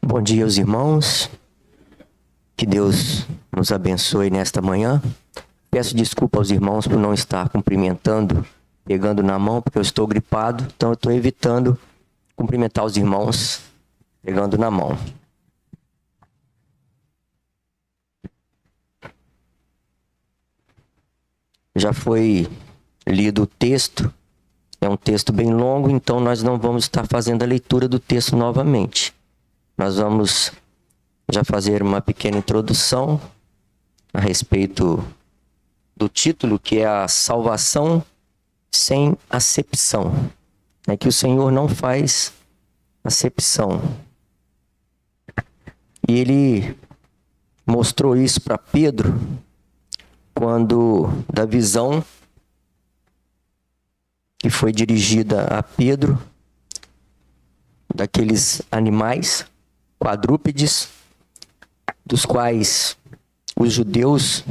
Bom dia aos irmãos, que Deus nos abençoe nesta manhã. Peço desculpa aos irmãos por não estar cumprimentando, pegando na mão, porque eu estou gripado, então eu estou evitando cumprimentar os irmãos pegando na mão. Já foi lido o texto, é um texto bem longo, então nós não vamos estar fazendo a leitura do texto novamente. Nós vamos já fazer uma pequena introdução a respeito do título, que é a salvação sem acepção. É que o Senhor não faz acepção. E ele mostrou isso para Pedro quando da visão que foi dirigida a Pedro daqueles animais quadrúpedes, dos quais os judeus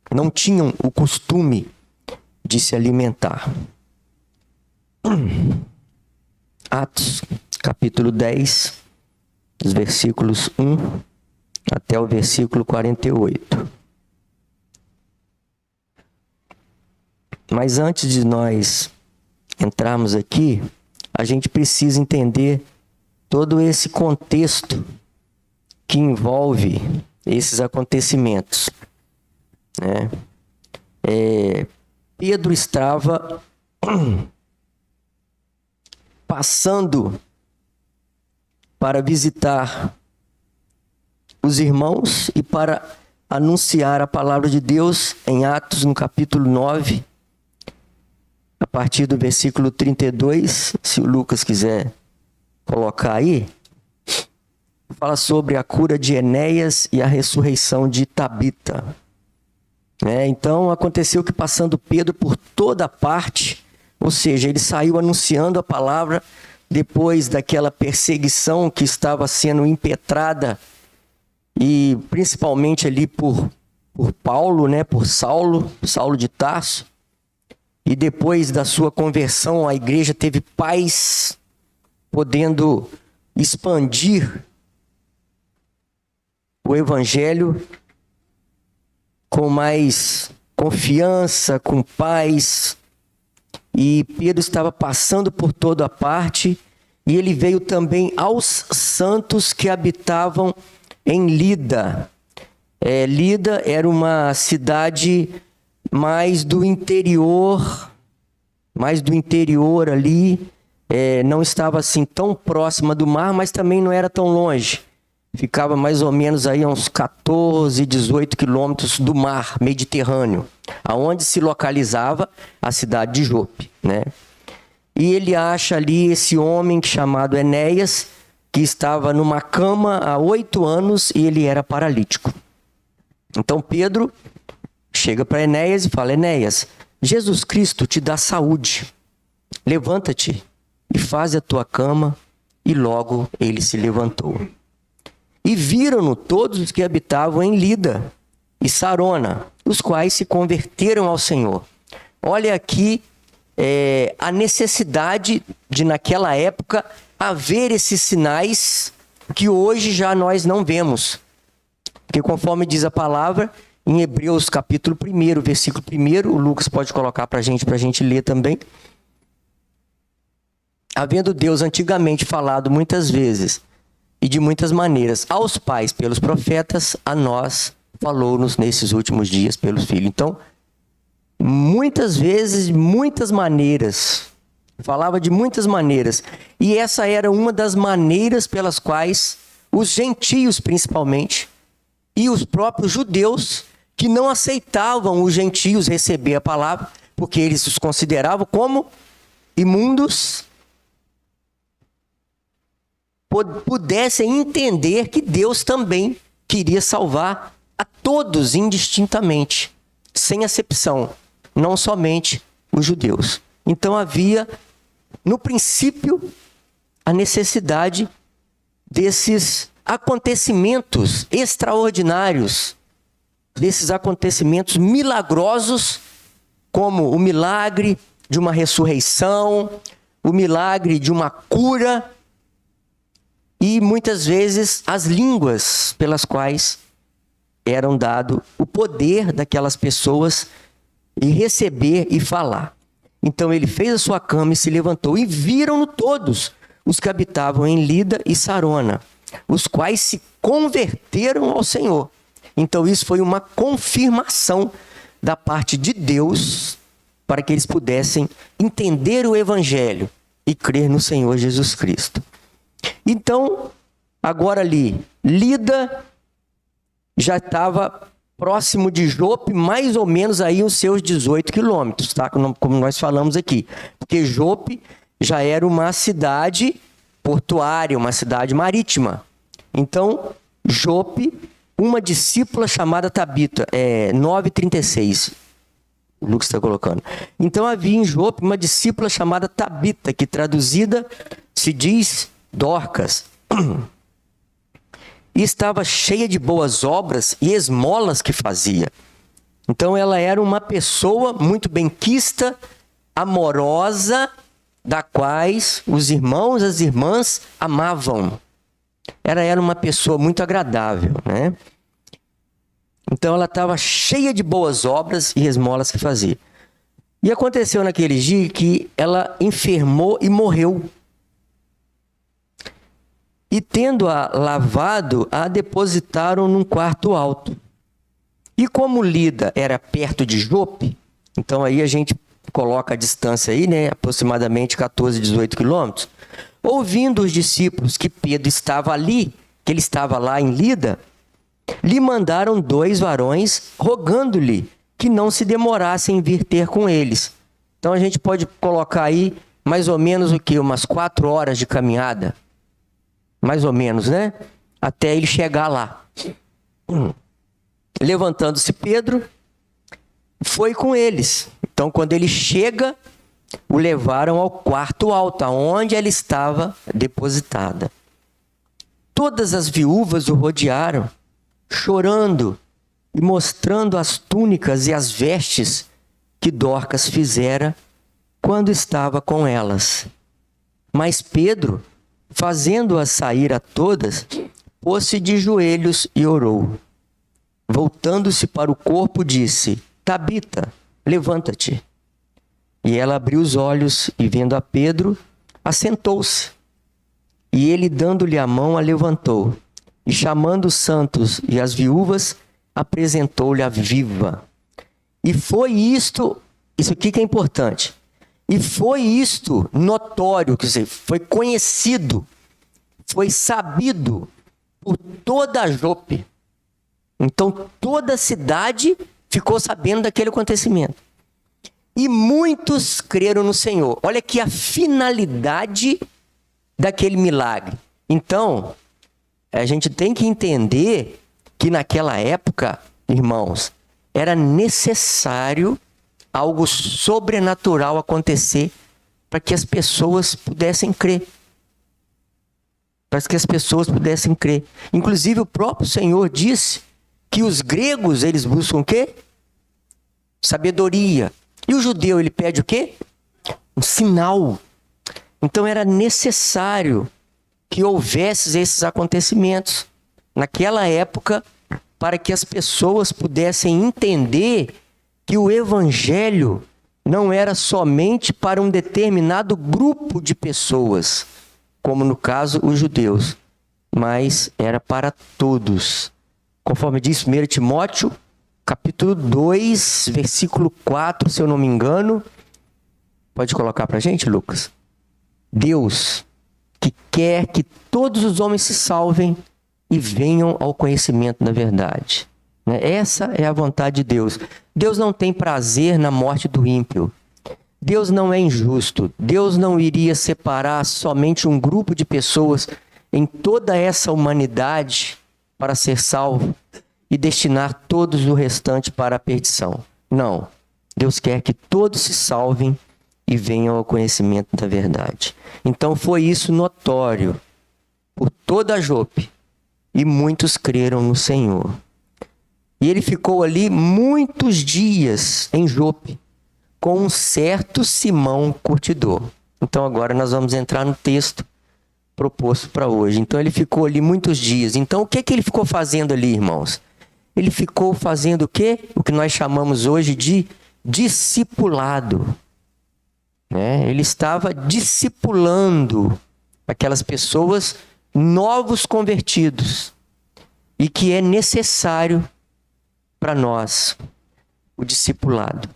não tinham o costume de se alimentar. Atos, capítulo 10, dos versículos 1 até o versículo 48. Mas antes de nós entrarmos aqui, a gente precisa entender todo esse contexto que envolve esses acontecimentos, né? Pedro estava passando para visitar os irmãos e para anunciar a palavra de Deus em Atos, no capítulo 9, a partir do versículo 32, se o Lucas quiser colocar aí, fala sobre a cura de Enéas e a ressurreição de Tabita. Então aconteceu que, passando Pedro por toda parte, ou seja, ele saiu anunciando a palavra depois daquela perseguição que estava sendo impetrada, e principalmente ali por Paulo, por Saulo de Tarso. E depois da sua conversão, a igreja teve paz, podendo expandir o evangelho com mais confiança, com paz. E Pedro estava passando por toda a parte, e ele veio também aos santos que habitavam em Lida. Lida era uma cidade mais do interior ali, não estava assim tão próxima do mar, mas também não era tão longe. Ficava mais ou menos aí a uns 14, 18 quilômetros do mar Mediterrâneo, aonde se localizava a cidade de Jope, E ele acha ali esse homem chamado Enéas, que estava numa cama há 8 anos e ele era paralítico. Então Pedro chega para Enéas e fala: Enéas, Jesus Cristo te dá saúde. Levanta-te e faz a tua cama. E logo ele se levantou. E viram-no todos os que habitavam em Lida e Sarona, os quais se converteram ao Senhor. Olha aqui a necessidade de, naquela época, haver esses sinais que hoje já nós não vemos. Porque conforme diz a palavra, em Hebreus capítulo 1, versículo 1, o Lucas pode colocar para a gente ler também. Havendo Deus antigamente falado muitas vezes e de muitas maneiras aos pais pelos profetas, a nós falou-nos nesses últimos dias pelos filhos. Então, muitas vezes, de muitas maneiras, falava de muitas maneiras. E essa era uma das maneiras pelas quais os gentios, principalmente, e os próprios judeus, que não aceitavam os gentios receber a palavra, porque eles os consideravam como imundos, pudessem entender que Deus também queria salvar a todos indistintamente, sem acepção, não somente os judeus. Então havia, no princípio, a necessidade desses acontecimentos extraordinários, desses acontecimentos milagrosos, como o milagre de uma ressurreição, o milagre de uma cura. e muitas vezes as línguas pelas quais eram dado o poder daquelas pessoas e receber e falar. Então ele fez a sua cama e se levantou, e viram-no todos os que habitavam em Lida e Sarona, os quais se converteram ao Senhor. Então isso foi uma confirmação da parte de Deus para que eles pudessem entender o Evangelho e crer no Senhor Jesus Cristo. Então, agora ali, Lida já estava próximo de Jope, mais ou menos aí os seus 18 quilômetros, tá? Como nós falamos aqui. Porque Jope já era uma cidade portuária, uma cidade marítima. Então, Jope, uma discípula chamada Tabita, 9:36, o Lucas está colocando. Então havia em Jope uma discípula chamada Tabita, que traduzida se diz Dorcas. E estava cheia de boas obras e esmolas que fazia. Então ela era uma pessoa muito benquista, amorosa, da quais os irmãos e as irmãs amavam. Ela era uma pessoa muito agradável, né? Então ela estava cheia de boas obras e esmolas que fazia. E aconteceu naquele dia que ela enfermou e morreu. E tendo-a lavado, a depositaram num quarto alto. E como Lida era perto de Jope, então aí a gente coloca a distância aí, né? Aproximadamente 14, 18 quilômetros. Ouvindo os discípulos que Pedro estava ali, que ele estava lá em Lida, lhe mandaram 2 varões, rogando-lhe que não se demorasse em vir ter com eles. Então a gente pode colocar aí mais ou menos o quê? Umas 4 horas de caminhada. Mais ou menos, né? Até ele chegar lá. Levantando-se Pedro, foi com eles. Então quando ele chega, o levaram ao quarto alto, onde ela estava depositada. Todas as viúvas o rodearam, chorando e mostrando as túnicas e as vestes que Dorcas fizera quando estava com elas. Mas Pedro, fazendo-as sair a todas, pôs-se de joelhos e orou. Voltando-se para o corpo, disse: Tabita, levanta-te. E ela abriu os olhos e, vendo a Pedro, assentou-se. E ele, dando-lhe a mão, a levantou. E chamando os santos e as viúvas, apresentou-lhe a viva. E foi isto, isso aqui que é importante. E foi isto notório, quer dizer, foi conhecido, foi sabido por toda a Jope. Então toda a cidade ficou sabendo daquele acontecimento. E muitos creram no Senhor. Olha aqui a finalidade daquele milagre. Então, a gente tem que entender que naquela época, irmãos, era necessário algo sobrenatural acontecer para que as pessoas pudessem crer. Para que as pessoas pudessem crer. Inclusive o próprio Senhor disse que os gregos, eles buscam o quê? Sabedoria. E o judeu, ele pede o quê? Um sinal. Então era necessário que houvesse esses acontecimentos naquela época para que as pessoas pudessem entender que o evangelho não era somente para um determinado grupo de pessoas, como no caso os judeus, mas era para todos. Conforme diz 1 Timóteo, capítulo 2, versículo 4, se eu não me engano. Pode colocar para a gente, Lucas? Deus, que quer que todos os homens se salvem e venham ao conhecimento da verdade. Essa é a vontade de Deus. Deus não tem prazer na morte do ímpio. Deus não é injusto. Deus não iria separar somente um grupo de pessoas em toda essa humanidade para ser salvo e destinar todos o restante para a perdição. Não. Deus quer que todos se salvem e venham ao conhecimento da verdade. Então foi isso notório por toda a Jope, e muitos creram no Senhor. E ele ficou ali muitos dias em Jope, com um certo Simão curtidor. Então agora nós vamos entrar no texto proposto para hoje. Então ele ficou ali muitos dias. Então o que ele ficou fazendo ali, irmãos? Ele ficou fazendo o quê? O que nós chamamos hoje de discipulado. Né? Ele estava discipulando aquelas pessoas, novos convertidos, e que é necessário para nós o discipulado.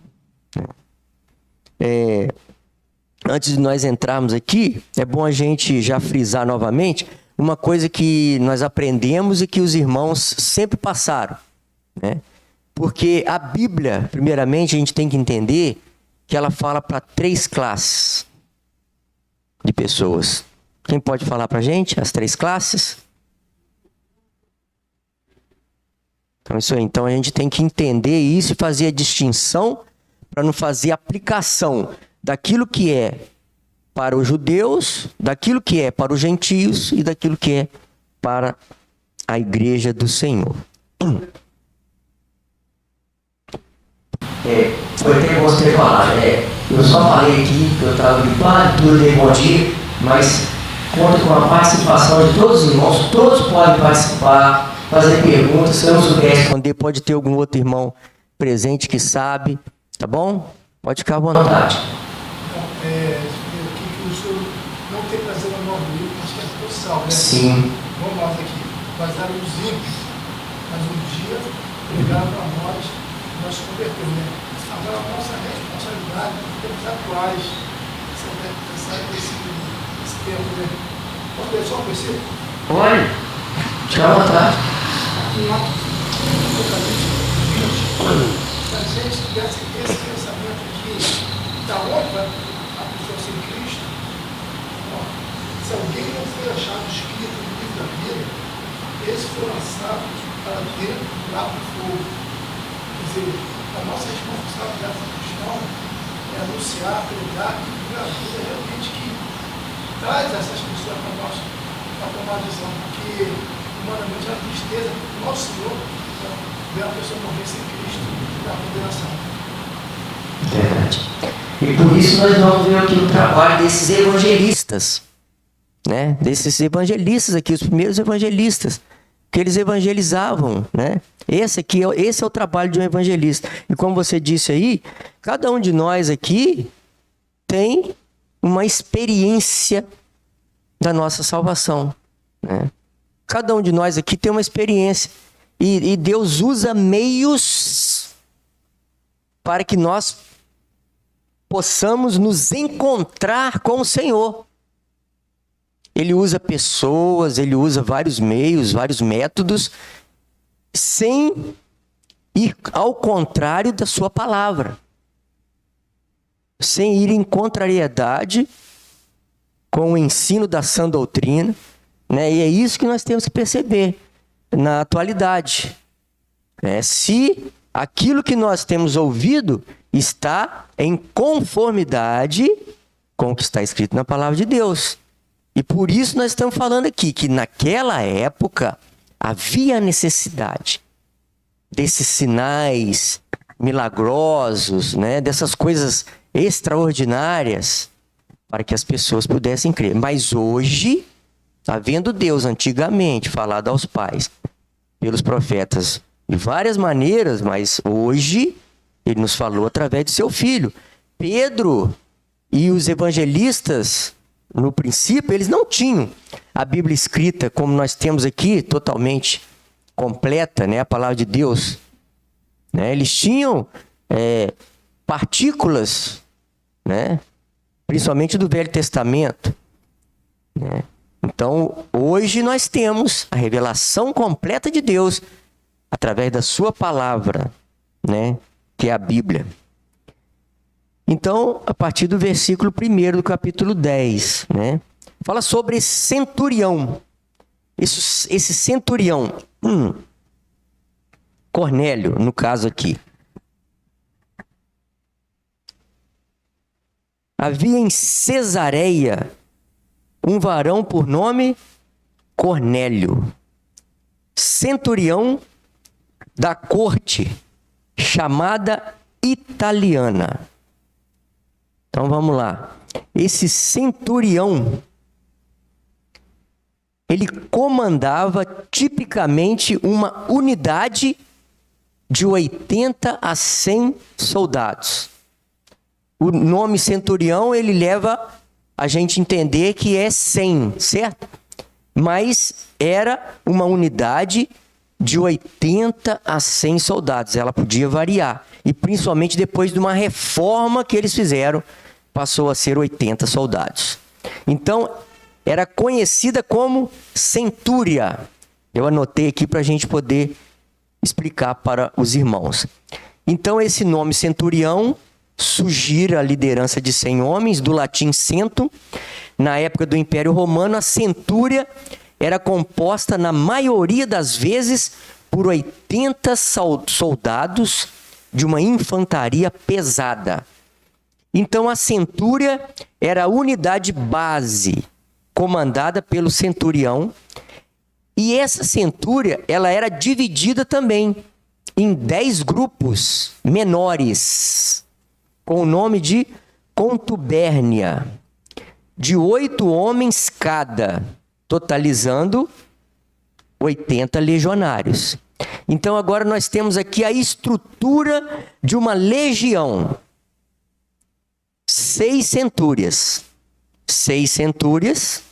Antes de nós entrarmos aqui, é bom a gente já frisar novamente uma coisa que nós aprendemos e que os irmãos sempre passaram, né? Porque a Bíblia, primeiramente, a gente tem que entender que ela fala para 3 classes de pessoas. Quem pode falar para a gente as 3 classes? Então, isso aí. Então, a gente tem que entender isso e fazer a distinção para não fazer aplicação daquilo que é para os judeus, daquilo que é para os gentios e daquilo que é para a igreja do Senhor. Foi até bom você falar, eu só falei aqui que eu estava gripado, tudo dei bom dia, mas conto com a participação de todos os irmãos, todos podem participar, fazer perguntas, se eu não souber responder, pode ter algum outro irmão presente que sabe, tá bom? Pode ficar à vontade. Aqui que o senhor não tem prazer no novo livro, acho que é possível, né? Sim. Vamos lá aqui, baseado nos ímpios, mas um dia ligaram para nós se convertemos, né? Agora a nossa responsabilidade nos tempos atuais, esse tempo, né? Posso ver só um versículo? Pode. Fica à vontade. Aqui em Apocalipse 20, se a gente tivesse esse pensamento de da onde vai a pessoa sem Cristo, ó, se alguém não foi achado escrito no livro da vida, esse foi lançado para dentro do lago do fogo. Quer dizer, a nossa responsabilidade cristã é anunciar, pregar e viver a vida realmente que traz essas pessoas para nós, para tomar a decisão, porque humanamente é uma tristeza do nosso Senhor ver a pessoa morrer sem Cristo na condenação. Verdade. E por isso nós vamos ver aqui o trabalho desses evangelistas, né? Desses evangelistas aqui, os primeiros evangelistas, que eles evangelizavam, né? Esse é o trabalho de um evangelista. E como você disse aí, cada um de nós aqui tem uma experiência da nossa salvação, né? Cada um de nós aqui tem uma experiência. E Deus usa meios para que nós possamos nos encontrar com o Senhor. Ele usa pessoas, ele usa vários meios, vários métodos, sem ir ao contrário da sua palavra. Sem ir em contrariedade com o ensino da sã doutrina, né? E é isso que nós temos que perceber na atualidade. Se aquilo que nós temos ouvido está em conformidade com o que está escrito na palavra de Deus. E por isso nós estamos falando aqui que naquela época havia necessidade desses sinais milagrosos, né? Dessas coisas extraordinárias para que as pessoas pudessem crer. Mas hoje, havendo Deus antigamente falado aos pais pelos profetas de várias maneiras, mas hoje ele nos falou através de seu filho. Pedro e os evangelistas, no princípio, eles não tinham a Bíblia escrita como nós temos aqui, totalmente completa, né? A palavra de Deus, né? Eles tinham partículas, né? Principalmente do Velho Testamento, né? Então, hoje nós temos a revelação completa de Deus através da sua palavra, né? Que é a Bíblia. Então, a partir do versículo 1 do capítulo 10, né? Fala sobre esse centurião. Esse centurião, Cornélio, no caso aqui. Havia em Cesareia um varão por nome Cornélio, centurião da corte, chamada italiana. Então vamos lá. Esse centurião, ele comandava tipicamente uma unidade de 80 a 100 soldados. O nome centurião, ele leva a gente a entender que é 100, certo? Mas era uma unidade de 80 a 100 soldados. Ela podia variar. E principalmente depois de uma reforma que eles fizeram, passou a ser 80 soldados. Então, era conhecida como centúria. Eu anotei aqui para a gente poder explicar para os irmãos. Então, esse nome centurião sugira a liderança de 100 homens, do latim centum. Na época do Império Romano, a centúria era composta, na maioria das vezes, por 80 soldados de uma infantaria pesada. Então, a centúria era a unidade base, comandada pelo centurião. E essa centúria, ela era dividida também em 10 grupos menores, com o nome de contubérnia, de 8 homens cada, totalizando 80 legionários. Então agora nós temos aqui a estrutura de uma legião. 6 centúrias. 6 centúrias,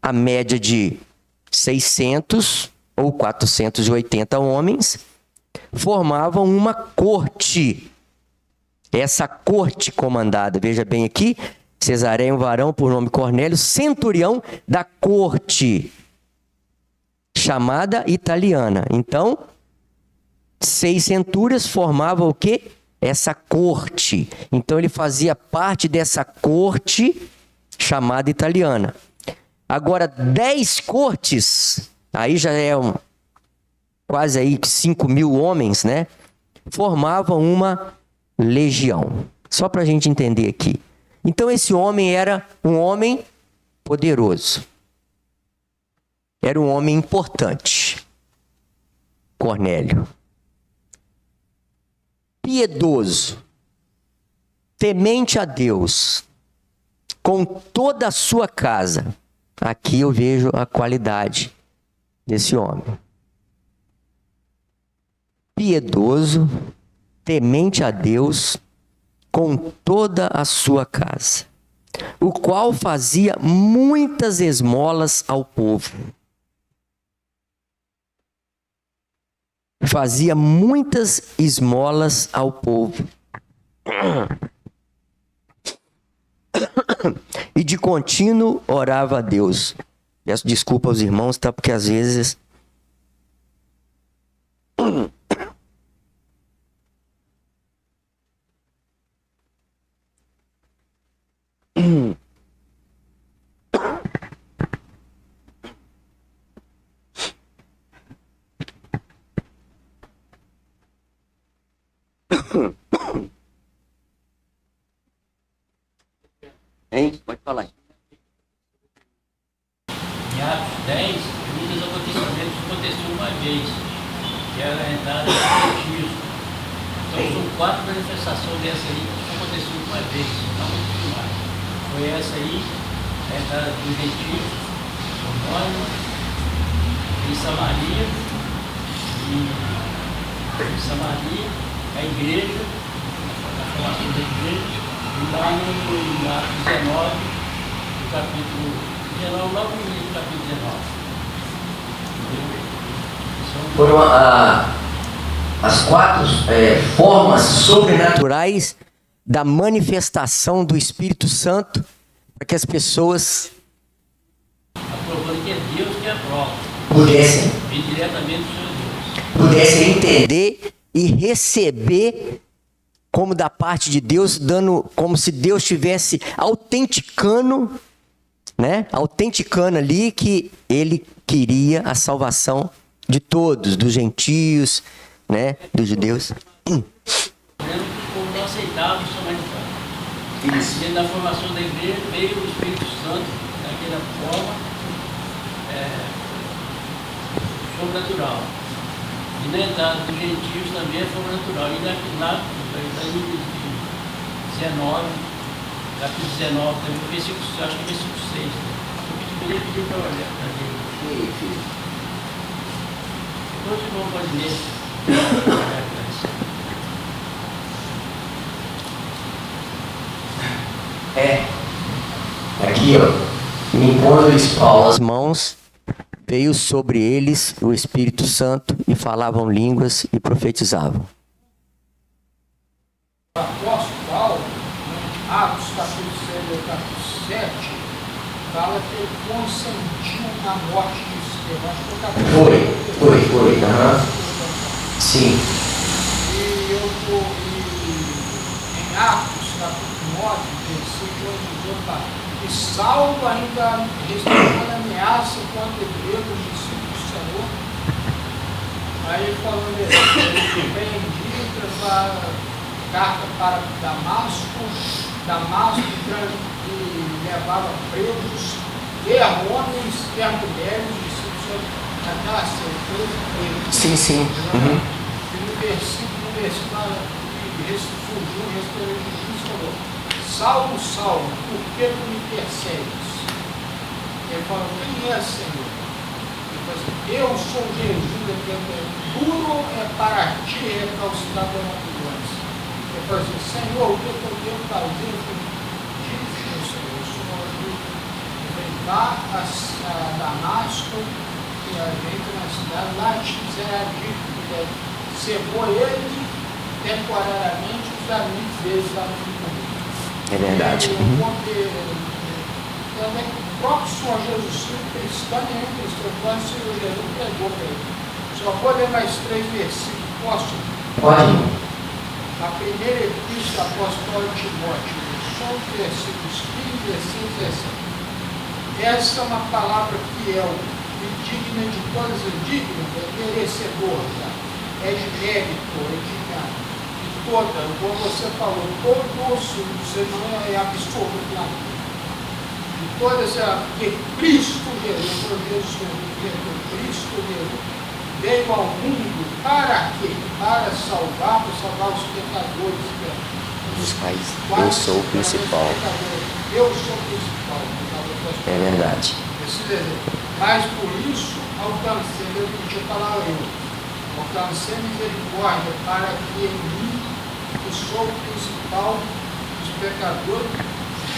a média de 600 ou 480 homens, formavam uma corte. Essa corte comandada, veja bem aqui, Cesareio, um varão por nome Cornélio, centurião da corte, chamada italiana. Então, 6 centúrias formavam o quê? Essa corte. Então, ele fazia parte dessa corte chamada italiana. Agora, 10 cortes, aí já é quase aí 5.000 homens, né? Formavam uma legião. Só para a gente entender aqui. Então, esse homem era um homem poderoso. Era um homem importante. Cornélio. Piedoso. Temente a Deus. Com toda a sua casa. Aqui eu vejo a qualidade desse homem. Piedoso, temente a Deus, com toda a sua casa, o qual fazia muitas esmolas ao povo. Fazia muitas esmolas ao povo. E de contínuo orava a Deus. Peço desculpa aos irmãos, tá? Porque às vezes hein? Pode falar. Em Atos 10, muitos acontecimentos aconteceram uma vez, que era a entrada do gentios. Então são 4 manifestações dessa aí que aconteceram uma vez, não muito mais. Foi essa aí, a entrada dos gentios, em Samaria, a igreja, a formação da igreja, e lá no Atos 19, no capítulo 19, logo no início do capítulo 19. Foram as 4 formas sobrenaturais da manifestação do Espírito Santo para que as pessoas Aprovando que é Deus que aprova. pudessem Vem diretamente do Senhor Deus. pudessem entender e receber como da parte de Deus, dando como se Deus estivesse autenticando, né? Autenticando ali que ele queria a salvação de todos, dos gentios, né? Dos judeus. Vendo que o povo não aceitava o samaritano. Dentro da formação da igreja veio o Espírito Santo daquela forma sobrenatural. E na entrada dos gentios também é sobrenatural. E lá em 19, capítulo 19, também, versículo, acho que é versículo 6. Eu queria pedir para olhar para ver. aí, filho. Hoje não vou fazer. Aqui, ó. Impondo-lhes Paulo as mãos, veio sobre eles o Espírito Santo e falavam línguas e profetizavam. O apóstolo Paulo, em Atos capítulo 6, capítulo 7, fala que ele consentiu na morte de Estevão. Acho que o capítulo Foi. Sim. E eu vou em Atos capítulo 9, versículo 18, e Saulo ainda recebeu uma ameaça contra Pedro, discípulo do Senhor. Aí ele falou, ele repreendia para carta para Damasco que levava presos, quer homens, quer mulheres, discípulos naquela certeza. Sim. Uhum. E no versículo surgiu um restaurante de Jesus e falou: Saulo, Saulo, por que tu me persegues? Ele falou: quem é, Senhor? Ele falou assim: eu sou Jesus, duro é para ti recalcitrar da ambulância. Ele falou assim: Senhor, o que eu devo fazer? Diz-me, Senhor, o Senhor vá a Damasco e a gente na cidade, lá te será dito, cegou ele temporariamente, os amigos dele estavam comigo. É verdade. Também o próprio Senhor Jesus Cristo, nenhum cristão, quando o Senhor Jesus pregou para ele. Só vou ler mais 3 versículos. Posso? Pode. A primeira epístola do apóstolo Timóteo, só os versículos 15, 16, 17. Essa é uma palavra fiel e digna de todas as dignas, é merecedora, é genérico, é digna. Toda, como você falou, todo o você não é absoluto na vida. E toda essa, que Cristo Jesus, Cristo Jesus, veio ao mundo para quê? Para salvar os pecadores. Dos pais, eu sou o principal. Eu sou o principal. É verdade. Mas por isso alcancei, deixa eu falar alcancei misericórdia para que em mim, que sou o principal dos pecadores,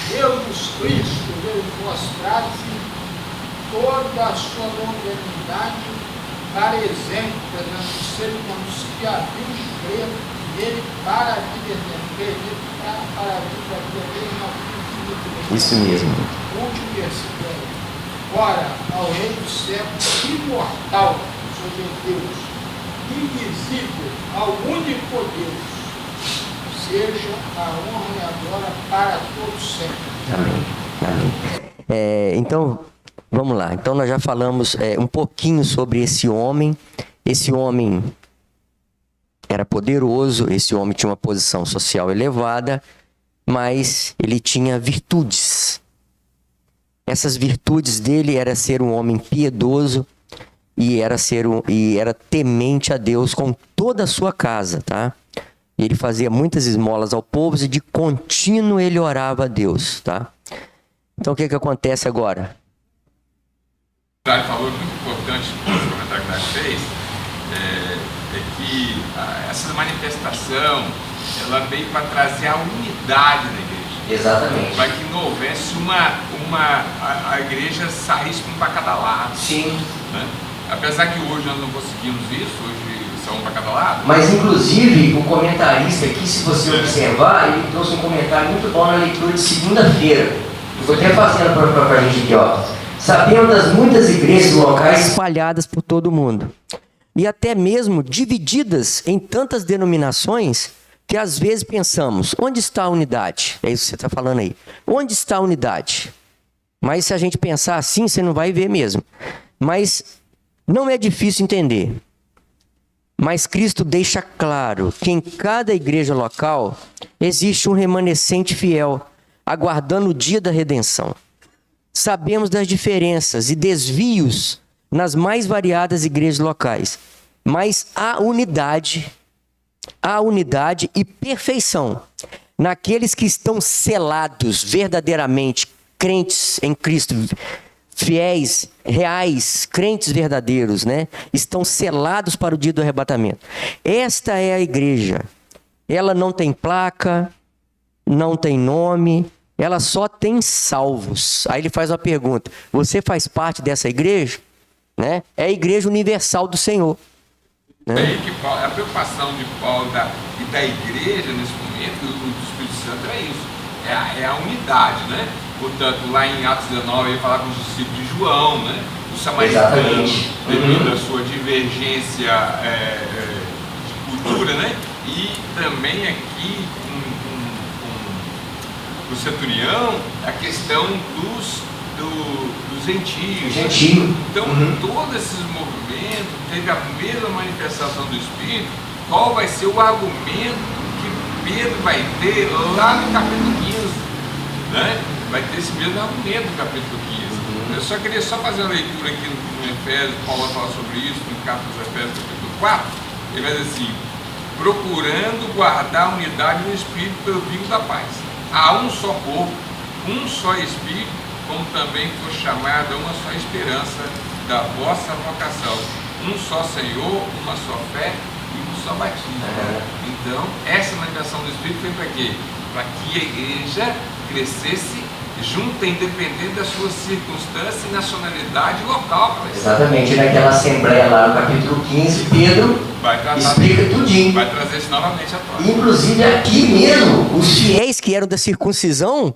Jesus Cristo veio mostrar-se toda a sua longanimidade para exemplo, perante os seres humanos que haviam de crer nele para a vida eterna, para a vida eterna. Isso mesmo. Último versículo. Ora, ao Rei do século, imortal, sobre Deus, invisível, ao único Deus, seja a honra e a glória para todos sempre. Amém. Então, vamos lá. Então, nós já falamos um pouquinho sobre esse homem. Esse homem era poderoso, esse homem tinha uma posição social elevada, mas ele tinha virtudes. Essas virtudes dele era ser um homem piedoso e era temente a Deus com toda a sua casa, tá? Ele fazia muitas esmolas ao povo e de contínuo ele orava a Deus, tá? Então o que acontece agora? O Dário falou muito importante no comentário que o Dário fez, é que essa manifestação ela veio para trazer a unidade na igreja. Exatamente. Para que não houvesse a igreja saísse um para cada lado. Sim. Né? Apesar que hoje nós não conseguimos isso, hoje são um para cada lado. Mas inclusive o comentarista aqui, se você observar, ele trouxe um comentário muito bom na leitura de segunda-feira. Eu vou até fazendo para a gente aqui, ó. Sabemos das muitas igrejas locais espalhadas por todo o mundo. E até mesmo divididas em tantas denominações que às vezes pensamos, onde está a unidade? É isso que você está falando aí. Onde está a unidade? Mas se a gente pensar assim, você não vai ver mesmo. Mas não é difícil entender. Mas Cristo deixa claro que em cada igreja local existe um remanescente fiel, aguardando o dia da redenção. Sabemos das diferenças e desvios nas mais variadas igrejas locais, mas há unidade e perfeição naqueles que estão selados verdadeiramente, crentes em Cristo, fiéis, reais, crentes verdadeiros, né? Estão selados para o dia do arrebatamento. Esta é a igreja. Ela não tem placa, não tem nome, ela só tem salvos. Aí ele faz uma pergunta: você faz parte dessa igreja? Né? É a igreja universal do Senhor. Né? É aí que a preocupação de Paulo e da igreja nesse momento, do Espírito Santo, é isso. É a unidade, né? Portanto, lá em Atos 19, ele fala com os discípulos de João, né? Os samaritanos, devido à sua divergência de cultura, né? E também aqui, com o centurião, a questão dos gentios. Então, todos esses movimentos teve a mesma manifestação do Espírito. Qual vai ser o argumento que Pedro vai ter lá no capítulo 15? Né? Vai ter esse mesmo argumento no capítulo 15. Eu só queria fazer uma leitura aqui no Efésios. Paulo vai falar sobre isso no capítulo dos Efésios, capítulo 4. Ele vai dizer assim: procurando guardar a unidade no Espírito pelo vínculo da paz. Há um só corpo, um só Espírito, como também foi chamada uma só esperança da vossa vocação. Um só Senhor, uma só fé e um só batismo. Então, essa manifestação do Espírito foi para quê? Para que a igreja crescesse junta, independente das suas circunstâncias e nacionalidade local. Exatamente, naquela assembleia lá no capítulo 15, Pedro explica tudinho. Vai trazer isso novamente à tona. Inclusive aqui mesmo, os fiéis que eram da circuncisão,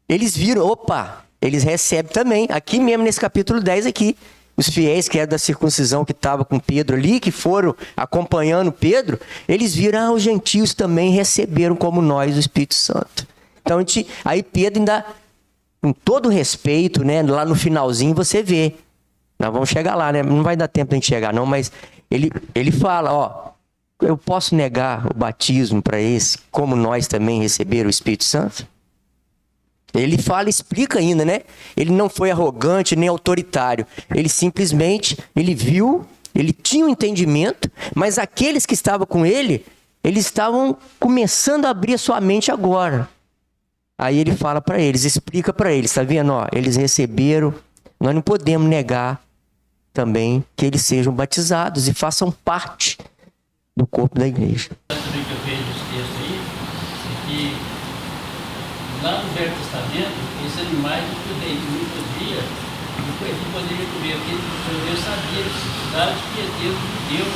eles viram, opa, eles recebem também, aqui mesmo nesse capítulo 10 aqui. Os fiéis que eram da circuncisão, que estavam com Pedro ali, que foram acompanhando Pedro, eles viram, os gentios também receberam como nós o Espírito Santo. Então, aí Pedro ainda, com todo respeito, né, lá no finalzinho você vê. Nós vamos chegar lá, né? Não vai dar tempo de a gente chegar não, mas ele fala, ó, eu posso negar o batismo para esse, como nós também receberam o Espírito Santo? Ele fala, explica ainda, né? Ele não foi arrogante nem autoritário. Ele simplesmente, ele viu, ele tinha um entendimento, mas aqueles que estavam com ele, eles estavam começando a abrir a sua mente agora. Aí ele fala para eles, explica para eles, tá vendo? Ó, eles receberam, nós não podemos negar também que eles sejam batizados e façam parte do corpo da igreja. Também que eu vejo esse texto aí, é que lá no Velho Testamento, esses animais não podia comer, porque o Senhor Deus sabia a necessidade que Deus deu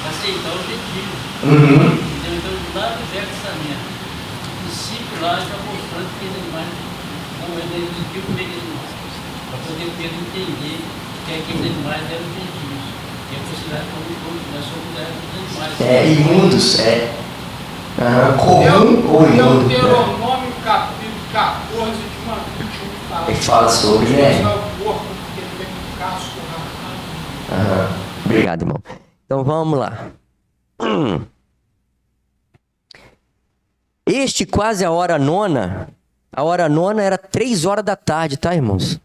aceitar o objetivo. Então, lá no Velho Testamento, o princípio lá já mostrando que os animais não existiam comer aqueles animais, para poder Pedro entender que aqueles animais eram gentios, que é considerado como nós somos animais. Imundos, comum ou imundo. Deuteronômio capítulo 14 de uma 21 fala. Ele fala sobre, né? O corpo que ele tem um casco rasgado. Obrigado, irmão. Então vamos lá. Este quase a hora nona era 3 horas da tarde, tá, irmãos?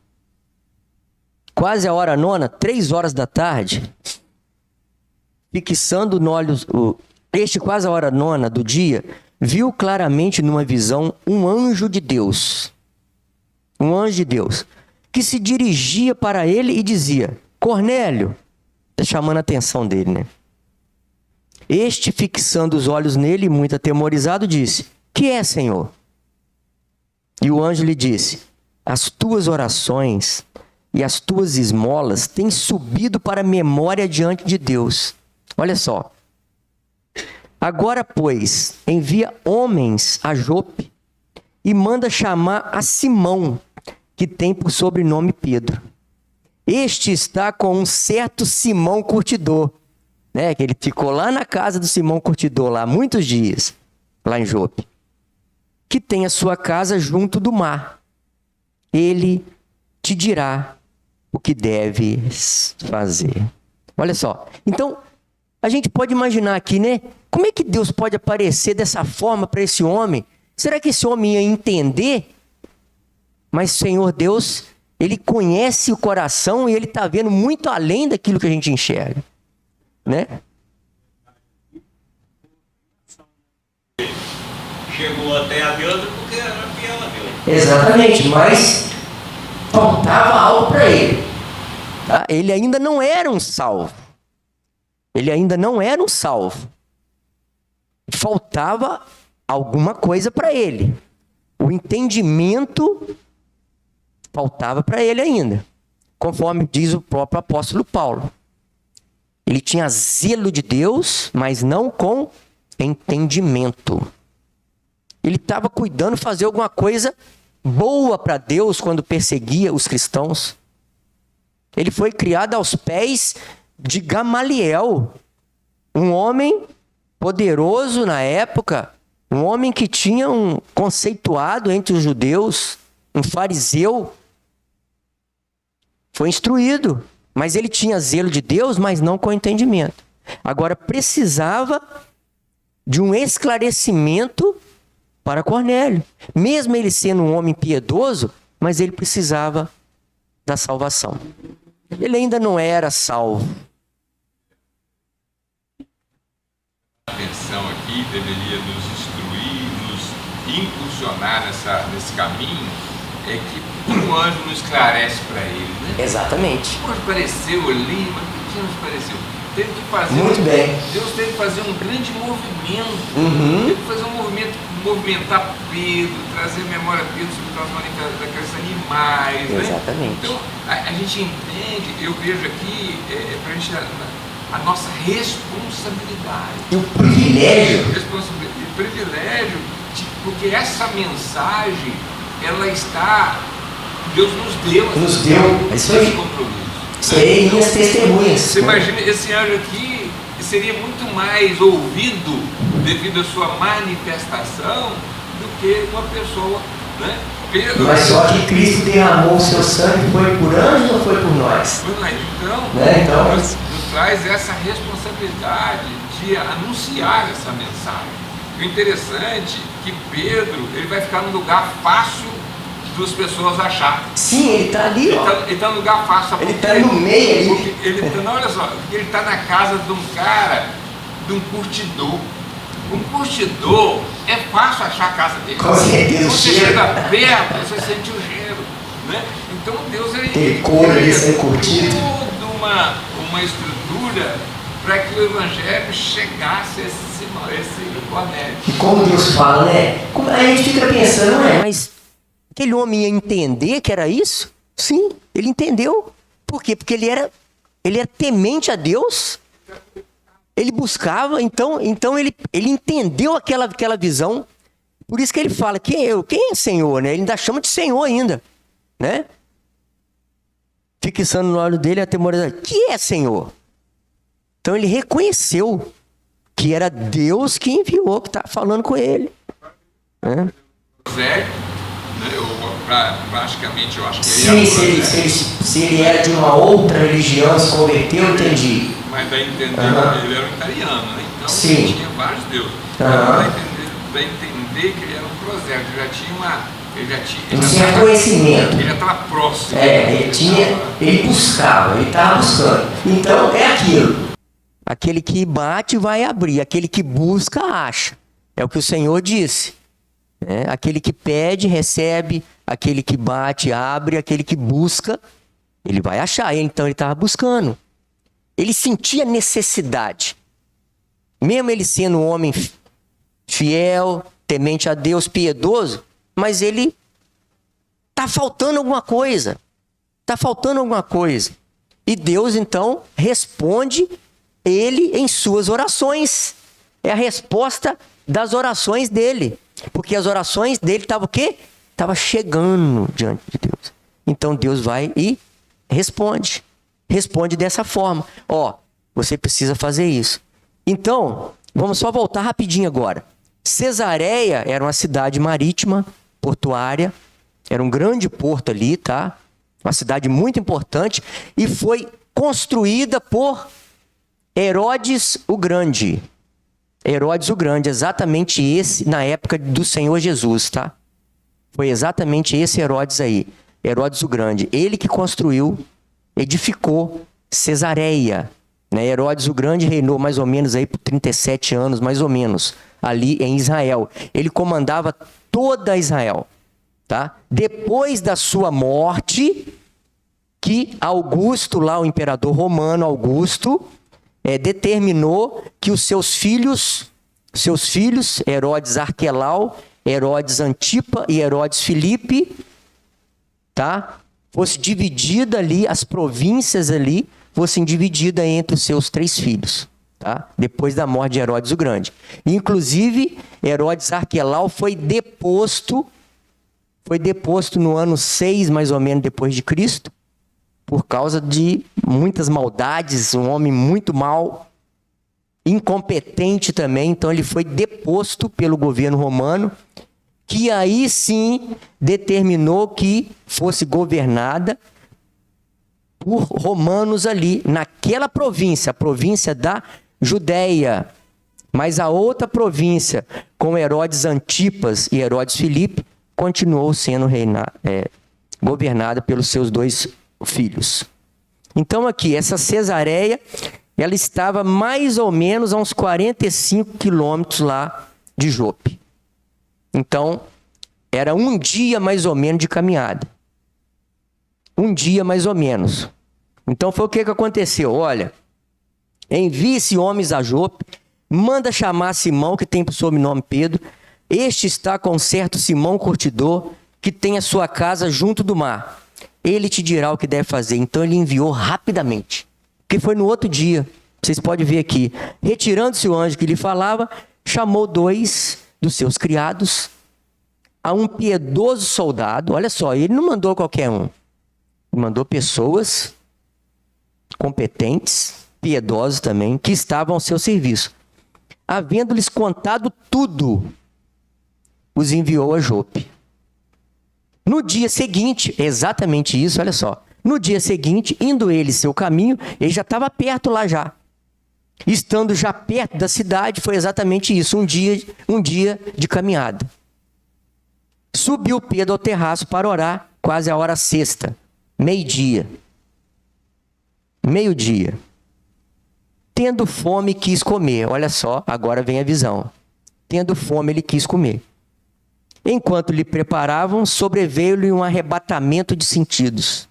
Quase a hora nona, 3 horas da tarde, fixando no olhos, este quase a hora nona do dia, viu claramente numa visão um anjo de Deus, que se dirigia para ele e dizia: Cornélio, está chamando a atenção dele, né? Este, fixando os olhos nele, muito atemorizado, disse: Que é, Senhor? E o anjo lhe disse: As tuas orações e as tuas esmolas têm subido para a memória diante de Deus. Olha só. Agora, pois, envia homens a Jope e manda chamar a Simão, que tem por sobrenome Pedro. Este está com um certo Simão curtidor, né? Que ele ficou lá na casa do Simão curtidor, lá muitos dias, lá em Jope, que tem a sua casa junto do mar. Ele te dirá o que deves fazer. Olha só. Então, a gente pode imaginar aqui, né? Como é que Deus pode aparecer dessa forma para esse homem? Será que esse homem ia entender? Mas o Senhor Deus, Ele conhece o coração e Ele está vendo muito além daquilo que a gente enxerga, né? Chegou até a Deus porque era fiel a Deus. Exatamente, mas Faltava algo para ele. Tá? Ele ainda não era um salvo. Ele ainda não era um salvo. Faltava alguma coisa para ele. O entendimento faltava para ele ainda. Conforme diz o próprio apóstolo Paulo. Ele tinha zelo de Deus, mas não com entendimento. Ele estava cuidando de fazer alguma coisa boa para Deus quando perseguia os cristãos. Ele foi criado aos pés de Gamaliel, um homem poderoso na época, um homem que tinha um conceituado entre os judeus, um fariseu. Foi instruído, mas ele tinha zelo de Deus, mas não com entendimento. Agora precisava de um esclarecimento para Cornélio. Mesmo ele sendo um homem piedoso, mas ele precisava da salvação. Ele ainda não era salvo. A atenção aqui deveria nos instruir, nos impulsionar nesse caminho, é que um anjo nos esclarece para ele, né? Exatamente. O anjo apareceu ali, mas por que nos apareceu? Teve que fazer. Muito bem. Deus teve que fazer um grande movimento. Uhum. Teve que fazer um movimento, movimentar Pedro, trazer memória a Pedro sobre as manifestações animais. Exatamente. Né? Então, a gente entende, eu vejo aqui, para a gente, a nossa responsabilidade. E o privilégio. O privilégio, porque essa mensagem, ela está, Deus nos deu. Nos deu. É isso aí. Esse compromisso. Serei minhas testemunhas. Você imagina, esse anjo aqui seria muito mais ouvido devido à sua manifestação do que uma pessoa, né? Pedro, mas só que Cristo derramou o seu sangue, foi por anjos ou foi por nós? Então, nos traz essa responsabilidade de anunciar essa mensagem. O interessante é que Pedro, ele vai ficar num lugar fácil das pessoas achar. Sim, ele está ali, ele está num lugar fácil. Ele está no meio ali. Olha só, ele está na casa de um cara, de um curtidor. Um curtidor, é fácil achar a casa dele. Com certeza. Você chega perto, você sente o cheiro, né? Então Deus, ele couro ali sendo curtido. Toda uma estrutura para que o evangelho chegasse a esse Cornélio. E como Deus fala, né? A gente fica pensando, né? Mas aquele homem ia entender que era isso? Sim, ele entendeu. Por quê? Porque ele era temente a Deus. Ele buscava, então ele entendeu aquela visão. Por isso que ele fala, quem é Senhor, né? Ele ainda chama de Senhor ainda, né? Fixando no olho dele a temoridade. Que é Senhor? Então ele reconheceu que era Deus que enviou, que estava falando com ele. Né? Praticamente, eu acho que se ele era de uma outra religião, se converteu, eu entendi. Mas daí entender, ele era um italiano, né? Então sim, ele tinha vários deuses. Para entender que ele era um prosélito, ele tinha conhecimento. Ele já estava próximo. Ele buscava, ele estava buscando. Então é aquilo. Aquele que bate vai abrir, aquele que busca acha. É o que o Senhor disse. Aquele que pede, recebe, aquele que bate, abre, aquele que busca, ele vai achar. Então ele estava buscando. Ele sentia necessidade. Mesmo ele sendo um homem fiel, temente a Deus, piedoso, mas ele está faltando alguma coisa. Está faltando alguma coisa. E Deus, então, responde ele em suas orações. É a resposta das orações dele. Porque as orações dele estavam o quê? Estava chegando diante de Deus. Então Deus vai e responde. Responde dessa forma. Você precisa fazer isso. Então, vamos só voltar rapidinho agora. Cesareia era uma cidade marítima, portuária. Era um grande porto ali, tá? Uma cidade muito importante. E foi construída por Herodes o Grande. Herodes o Grande, exatamente esse na época do Senhor Jesus, tá? Foi exatamente esse Herodes aí, Herodes o Grande. Ele que construiu, edificou Cesareia. Né? Herodes o Grande reinou mais ou menos aí por 37 anos, mais ou menos, ali em Israel. Ele comandava toda Israel. tá? Depois da sua morte, que Augusto, lá o imperador romano Augusto, determinou que os seus filhos, Herodes Arquelau, Herodes Antipa e Herodes Filipe, tá? Fosse dividida ali, as províncias ali, fossem divididas entre os seus 3 filhos, tá? Depois da morte de Herodes o Grande. Inclusive, Herodes Arquelau foi deposto no ano 6, mais ou menos, depois de Cristo, por causa de muitas maldades, um homem muito mau, incompetente também, então ele foi deposto pelo governo romano, que aí sim determinou que fosse governada por romanos ali, naquela província, a província da Judéia. Mas a outra província, com Herodes Antipas e Herodes Filipe, continuou sendo governada pelos seus 2 filhos. Então aqui, essa Cesareia, ela estava mais ou menos a uns 45 quilômetros lá de Jope. Então, era um dia mais ou menos de caminhada. Um dia mais ou menos. Então foi o que aconteceu? Olha, envie-se homens a Jope, manda chamar Simão, que tem por sobrenome Pedro. Este está com certo Simão curtidor, que tem a sua casa junto do mar. Ele te dirá o que deve fazer. Então ele enviou rapidamente, porque foi no outro dia. Vocês podem ver aqui. Retirando-se o anjo que lhe falava, chamou 2 dos seus criados, a um piedoso soldado. Olha só, ele não mandou qualquer um. Ele mandou pessoas competentes, piedosos também, que estavam ao seu serviço. Havendo-lhes contado tudo, os enviou a Jope. No dia seguinte, exatamente isso, olha só. No dia seguinte, indo ele seu caminho, ele já estava perto lá já. Estando já perto da cidade, foi exatamente isso, um dia de caminhada. Subiu Pedro ao terraço para orar, quase a hora sexta, meio-dia. Tendo fome, quis comer. Olha só, agora vem a visão. Tendo fome, ele quis comer. Enquanto lhe preparavam, sobreveio-lhe um arrebatamento de sentidos.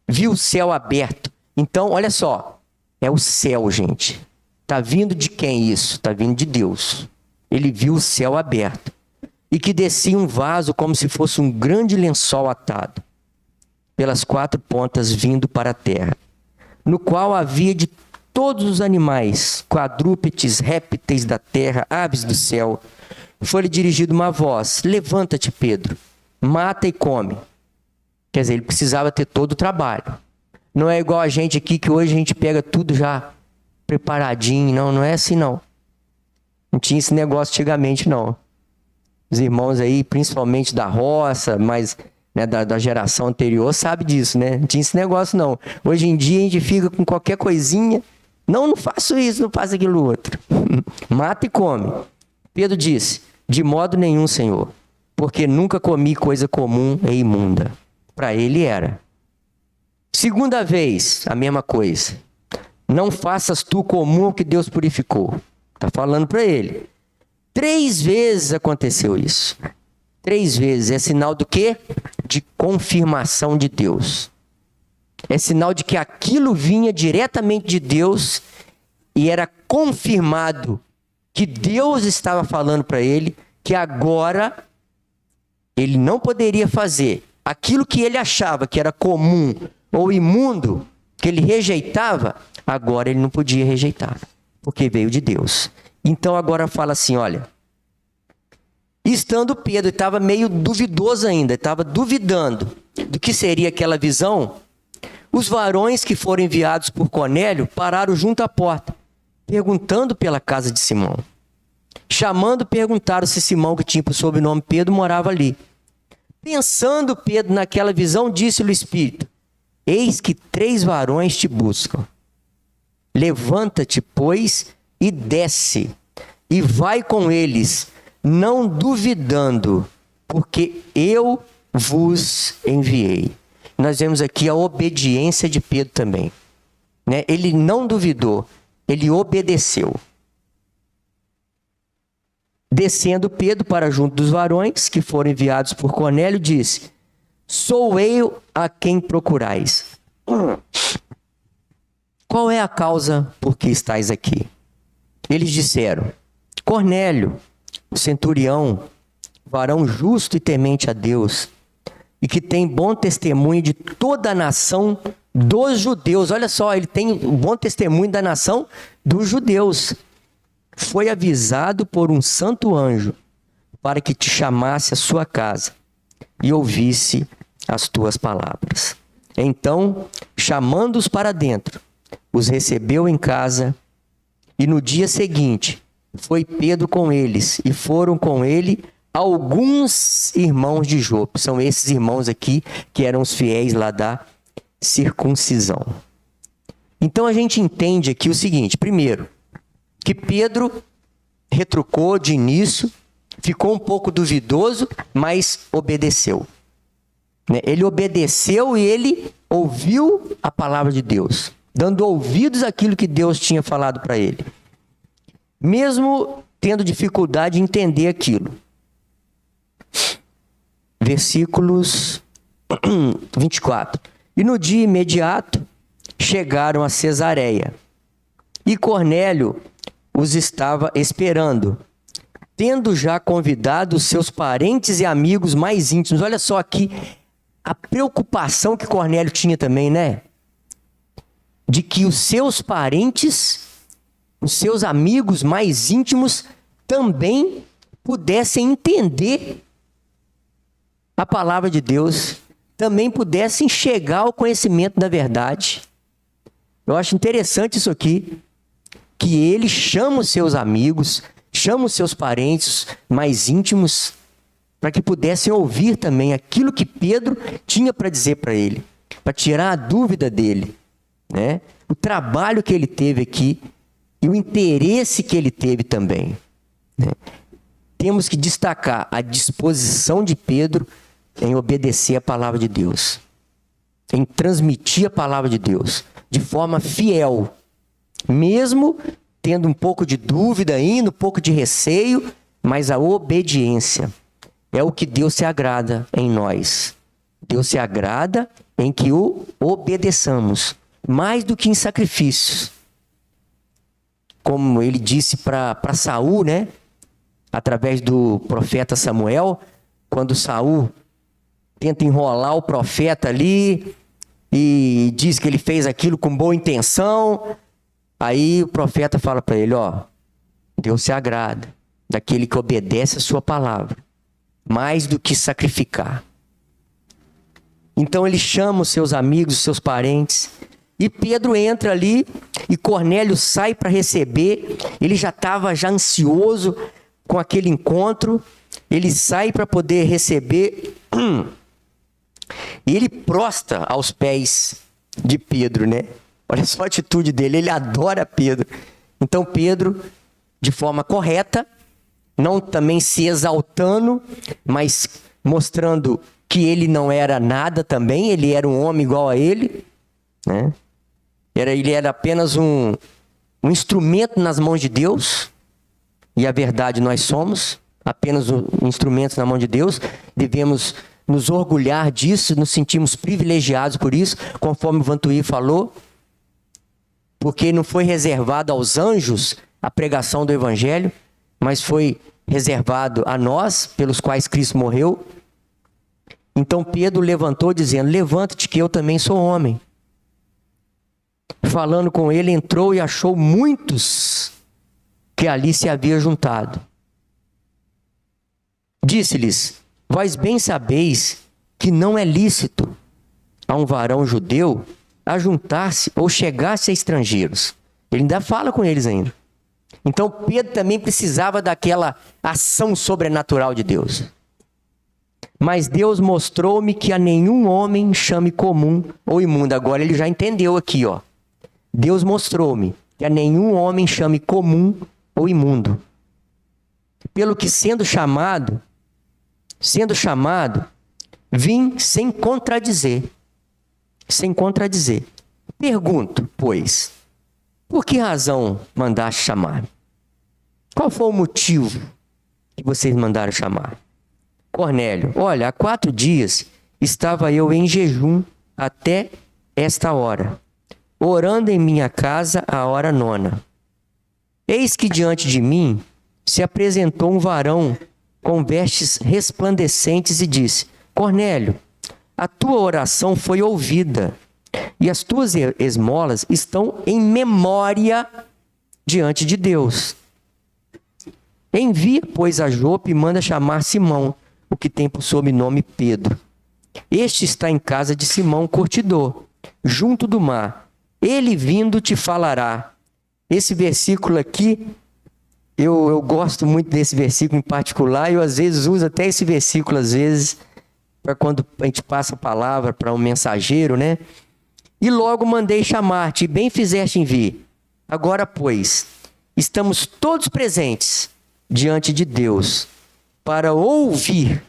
Viu o céu aberto. Então, olha só, é o céu, gente. Está vindo de quem isso? Está vindo de Deus. Ele viu o céu aberto. E que descia um vaso como se fosse um grande lençol atado, pelas 4 pontas vindo para a terra, no qual havia de todos os animais, quadrúpedes, répteis da terra, aves do céu. Foi-lhe dirigida uma voz: levanta-te, Pedro, mata e come. Quer dizer, ele precisava ter todo o trabalho. Não é igual a gente aqui, que hoje a gente pega tudo já preparadinho. Não é assim não. Não tinha esse negócio antigamente não. Os irmãos aí, principalmente da roça, mas da geração anterior, sabe disso, né? Não tinha esse negócio não. Hoje em dia a gente fica com qualquer coisinha. Não faço isso, não faço aquilo outro. Mata e come. Pedro disse: de modo nenhum, Senhor, porque nunca comi coisa comum e imunda. Para ele era. Segunda vez, a mesma coisa. Não faças tu comum o que Deus purificou. Está falando para ele. 3 vezes aconteceu isso. 3 vezes. É sinal do quê? De confirmação de Deus. É sinal de que aquilo vinha diretamente de Deus e era confirmado que Deus estava falando para ele que agora ele não poderia fazer aquilo que ele achava que era comum ou imundo, que ele rejeitava, agora ele não podia rejeitar, porque veio de Deus. Então agora fala assim, olha, estando Pedro, estava meio duvidoso ainda, estava duvidando do que seria aquela visão, os varões que foram enviados por Cornélio pararam junto à porta, perguntando pela casa de Simão. Chamando, perguntaram se Simão, que tinha por sobrenome Pedro, morava ali. Pensando Pedro naquela visão, disse-lhe o Espírito: eis que 3 varões te buscam. Levanta-te, pois, e desce, e vai com eles, não duvidando, porque eu vos enviei. Nós vemos aqui a obediência de Pedro também, né? Ele não duvidou, ele obedeceu. Descendo Pedro para junto dos varões que foram enviados por Cornélio, disse: sou eu a quem procurais. Qual é a causa por que estáis aqui? Eles disseram: Cornélio, o centurião, varão justo e temente a Deus, e que tem bom testemunho de toda a nação dos judeus. Olha só, ele tem um bom testemunho da nação dos judeus. Foi avisado por um santo anjo para que te chamasse à sua casa e ouvisse as tuas palavras. Então, chamando-os para dentro, os recebeu em casa, e no dia seguinte foi Pedro com eles, e foram com ele alguns irmãos de Jope. São esses irmãos aqui que eram os fiéis lá da circuncisão. Então a gente entende aqui o seguinte: primeiro, que Pedro retrucou de início, ficou um pouco duvidoso, mas obedeceu. Ele obedeceu e ele ouviu a palavra de Deus, dando ouvidos àquilo que Deus tinha falado para ele, mesmo tendo dificuldade de entender aquilo. Versículos 24. E no dia imediato chegaram a Cesareia, e Cornélio os estava esperando, tendo já convidado os seus parentes e amigos mais íntimos. Olha só aqui a preocupação que Cornélio tinha também, né? De que os seus parentes, os seus amigos mais íntimos também pudessem entender a palavra de Deus, também pudessem chegar ao conhecimento da verdade. Eu acho interessante isso aqui, que ele chama os seus amigos, chama os seus parentes mais íntimos, para que pudessem ouvir também aquilo que Pedro tinha para dizer para ele, para tirar a dúvida dele, né? O trabalho que ele teve aqui e o interesse que ele teve também, né? Temos que destacar a disposição de Pedro em obedecer a palavra de Deus, em transmitir a palavra de Deus de forma fiel, mesmo tendo um pouco de dúvida ainda, um pouco de receio, mas a obediência é o que Deus se agrada em nós. Deus se agrada em que o obedeçamos, mais do que em sacrifícios. Como ele disse para Saul, né? Através do profeta Samuel, quando Saul tenta enrolar o profeta ali e diz que ele fez aquilo com boa intenção, aí o profeta fala para ele: ó, Deus se agrada daquele que obedece a sua palavra, mais do que sacrificar. Então ele chama os seus amigos, os seus parentes, e Pedro entra ali, e Cornélio sai para receber. Ele já estava ansioso com aquele encontro, ele sai para poder receber, e ele prostra aos pés de Pedro, né? Olha só a atitude dele, ele adora Pedro. Então Pedro, de forma correta, não também se exaltando, mas mostrando que ele não era nada também, ele era um homem igual a ele, né? Ele era apenas um instrumento nas mãos de Deus, e a verdade nós somos apenas um instrumento na mão de Deus. Devemos nos orgulhar disso, nos sentimos privilegiados por isso, conforme o Vantuí falou, porque não foi reservado aos anjos a pregação do Evangelho, mas foi reservado a nós, pelos quais Cristo morreu. Então Pedro levantou dizendo: levanta-te que eu também sou homem. Falando com ele, entrou e achou muitos que ali se havia juntado. Disse-lhes: vós bem sabeis que não é lícito a um varão judeu ajuntar-se ou chegar-se a estrangeiros. Ele ainda fala com eles ainda. Então Pedro também precisava daquela ação sobrenatural de Deus. Mas Deus mostrou-me que a nenhum homem chame comum ou imundo. Agora ele já entendeu aqui, ó. Deus mostrou-me que a nenhum homem chame comum ou imundo. Pelo que sendo chamado, vim sem contradizer. Sem contradizer. Pergunto, pois, por que razão mandaste chamar-me? Qual foi o motivo que vocês mandaram chamar. Cornélio, olha, há 4 dias estava eu em jejum até esta hora, orando em minha casa à hora 9. Eis que diante de mim se apresentou um varão com vestes resplandecentes e disse: Cornélio, a tua oração foi ouvida e as tuas esmolas estão em memória diante de Deus. Envia, pois, a Jope e manda chamar Simão, o que tem por sobrenome Pedro. Este está em casa de Simão Curtidor, junto do mar. Ele vindo te falará. Esse versículo aqui, eu gosto muito desse versículo em particular, eu às vezes uso até esse versículo, às vezes, para quando a gente passa a palavra para um mensageiro, né? E logo mandei chamar-te, e bem fizeste em vir. Agora, pois, estamos todos presentes diante de Deus para ouvir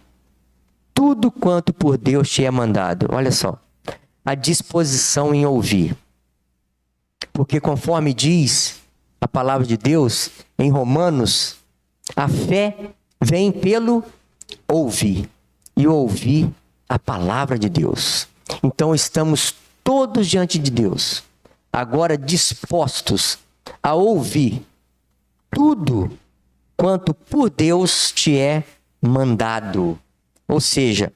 tudo quanto por Deus te é mandado. Olha só, a disposição em ouvir. Porque conforme diz a palavra de Deus em Romanos, a fé vem pelo ouvir e ouvir a palavra de Deus. Então estamos todos diante de Deus, agora dispostos a ouvir tudo quanto por Deus te é mandado. Ou seja,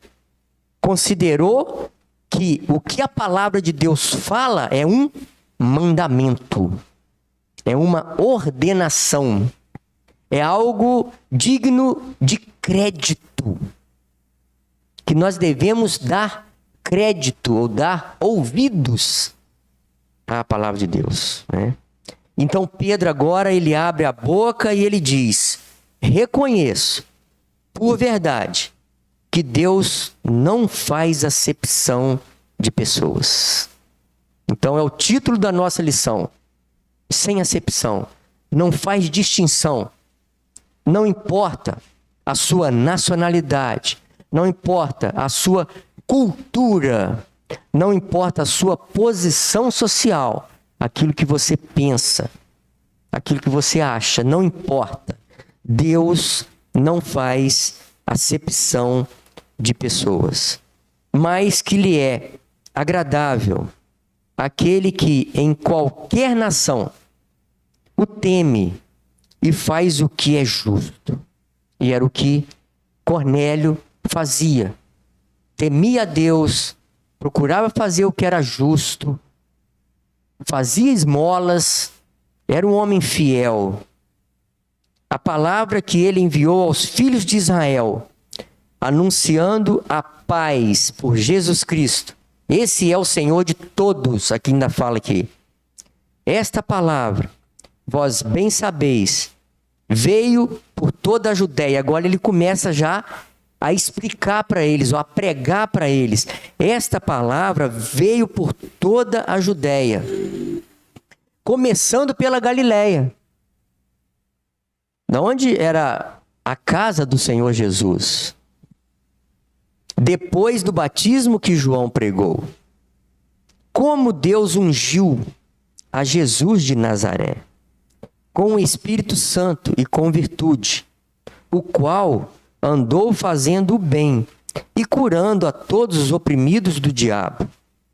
considerou que o que a palavra de Deus fala é um mandamento, é uma ordenação, é algo digno de crédito, que nós devemos dar crédito ou dar ouvidos à palavra de Deus, né? Então Pedro agora ele abre a boca e ele diz: reconheço por verdade que Deus não faz acepção de pessoas. Então é o título da nossa lição. Sem acepção, não faz distinção. Não importa a sua nacionalidade, não importa a sua cultura, não importa a sua posição social, aquilo que você pensa, aquilo que você acha, não importa. Deus não faz acepção de pessoas, mas que lhe é agradável aquele que em qualquer nação o teme e faz o que é justo. E era o que Cornélio fazia. Temia a Deus, procurava fazer o que era justo, fazia esmolas, era um homem fiel. A palavra que ele enviou aos filhos de Israel, anunciando a paz por Jesus Cristo. Esse é o Senhor de todos, aqui ainda fala aqui. Esta palavra, vós bem sabeis, veio por toda a Judéia. Agora ele começa já a explicar para eles, ou a pregar para eles. Esta palavra veio por toda a Judéia, começando pela Galileia, da onde era a casa do Senhor Jesus. Depois do batismo que João pregou, como Deus ungiu a Jesus de Nazaré, com o Espírito Santo e com virtude, o qual andou fazendo o bem e curando a todos os oprimidos do diabo,